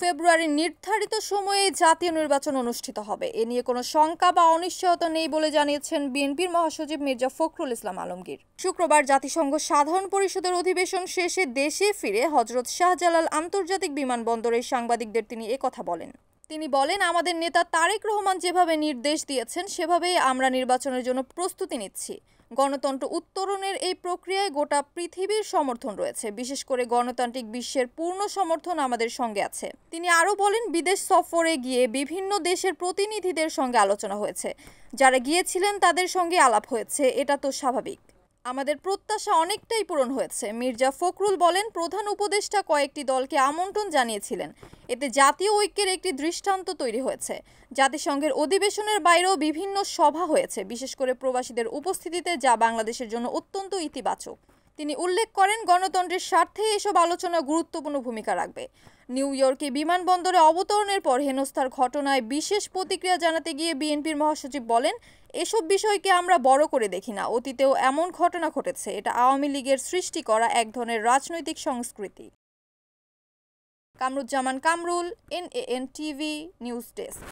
ফেব্রুয়ারির নির্ধারিত সময়ে জাতীয় নির্বাচন অনুষ্ঠিত হবে। এ নিয়ে কোনো শঙ্কা বা অনিশ্চয়তা নেই বলে জানিয়েছেন বিএনপির মহাসচিব মির্জা ফখরুল ইসলাম আলমগীর। শুক্রবার জাতিসংঘ সাধারণ পরিষদের অধিবেশন শেষে দেশে ফিরে হযরত শাহজালাল আন্তর্জাতিক বিমানবন্দরে সাংবাদিকদের তিনি একথা বলেন। তিনি বলেন, আমাদের নেতা তারেক রহমান যেভাবে নির্দেশ দিয়েছেন সেভাবেই আমরা নির্বাচনের জন্য প্রস্তুতি নিচ্ছি। গণতন্ত্র উত্তরণের এই প্রক্রিয়ায় গোটা পৃথিবীর সমর্থন রয়েছে, বিশেষ করে গণতান্ত্রিক বিশ্বের পূর্ণ সমর্থন আমাদের সঙ্গে আছে। তিনি আরও বলেন, বিদেশ সফরে গিয়ে বিভিন্ন দেশের প্রতিনিধিদের সঙ্গে আলোচনা হয়েছে, যারা গিয়েছিলেন তাদের সঙ্গে আলাপ হয়েছে, এটা তো স্বাভাবিক। আমাদের প্রত্যাশা অনেকটাই পূরণ হয়েছে। মির্জা ফখরুল বলেন, প্রধান উপদেষ্টা কয়েকটি দলকে আমন্ত্রণ জানিয়েছিলেন, এতে জাতীয় ঐক্যের একটি দৃষ্টান্ত তৈরি হয়েছে। জাতিসংঘের অধিবেশনের বাইরেও বিভিন্ন সভা হয়েছে, বিশেষ করে প্রবাসীদের উপস্থিতিতে, যা বাংলাদেশের জন্য অত্যন্ত ইতিবাচক। তিনি উল্লেখ করেন, গণতন্ত্রের স্বার্থে এসব আলোচনা গুরুত্বপূর্ণ ভূমিকা রাখবে। নিউ ইয়র্কে বিমানবন্দরে অবতরণের পর হেনস্থার ঘটনায় বিশেষ প্রতিক্রিয়া জানাতে গিয়ে বিএনপির মহাসচিব বলেন, এসব বিষয়কে আমরা বড় করে দেখি না। অতীতেও এমন ঘটনা ঘটেছে, এটা আওয়ামী লীগের সৃষ্টি করা এক ধরনের রাজনৈতিক সংস্কৃতি। Kamruzzaman Kamrul, NAN TV news desk.